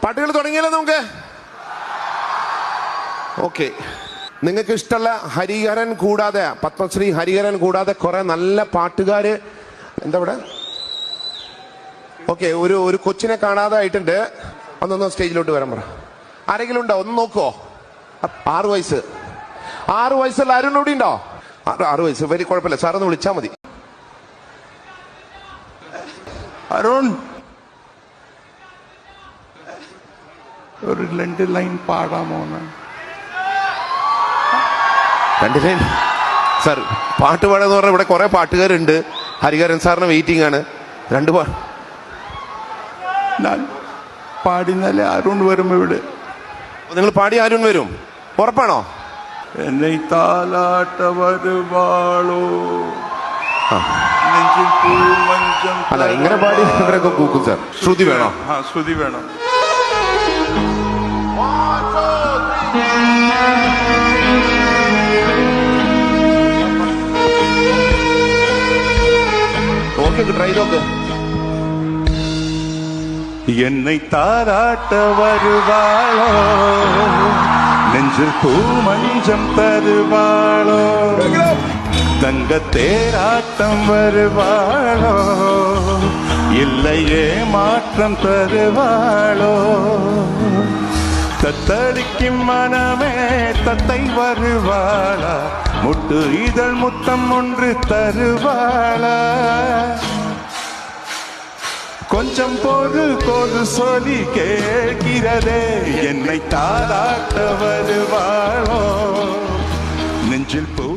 പാട്ടുകൾ തുടങ്ങിയല്ലോ നമുക്ക്. ഓക്കെ, നിങ്ങൾക്ക് ഇഷ്ടമുള്ള ഹരിഹരൻ കൂടാതെ, പത്മശ്രീ ഹരിഹരൻ കൂടാതെ കുറെ നല്ല പാട്ടുകാര് എന്താ ഇവിടെ? ഓക്കെ, ഒരു കൊച്ചിനെ കാണാതെ ആയിട്ടുണ്ട്. ഒന്നൊന്ന് സ്റ്റേജിലോട്ട് വരാൻ പറ. ആരെങ്കിലും ഉണ്ടോ? ഒന്ന് നോക്കുവോ? 6 വയസ്സ്. 6 വയസ്സുള്ള ആരും കൂടി ഉണ്ടോ? 6 വയസ്സ്. വരി, കുഴപ്പമില്ല, സാറൊന്ന് വിളിച്ചാ മതി. അരുൺ, ഒരു 2 ലൈൻ പാടാമോ? 2 ലൈൻ? സാർ, പാട്ട് പാടാന്ന് പറഞ്ഞാൽ ഇവിടെ കുറെ പാട്ടുകാരുണ്ട്. ഹരിഹരൻ സാറിന് വെയിറ്റിംഗ് ആണ്. 2 ഞാൻ പാടിനാലേ അരുൺ വരും ഇവിടെ. നിങ്ങൾ പാടി അരുൺ വരും, ഉറപ്പാണോ? എന്നെ താലാട്ട വരുവാളോ, നെഞ്ചിൽ പൂമഞ്ചം. അല്ല, ഇങ്ങനെ പാടി ഇവരൊക്കെ കൂക്കും സാർ. ശ്രുതി വേണോ? ശ്രുതി വേണം. ട്രൈ നോക്ക്. என்னை தாராட்ட வருவாளோ, நெஞ்சில் பூமஞ்சம் தருவாளோ, தங்க தேராட்டம் வருவாளோ, இல்லையே மாற்றம் தருவாளோ, தத்தளிக்கும் மனமே தத்தை வருவாளா, முட்டு இதழ் முத்தம் ஒன்று தருவாளா, கொஞ்சம் பொறு சொல்லி கேட்கிறதே, என்னை தாராட்ட வருவாளோ, நெஞ்சில் பூ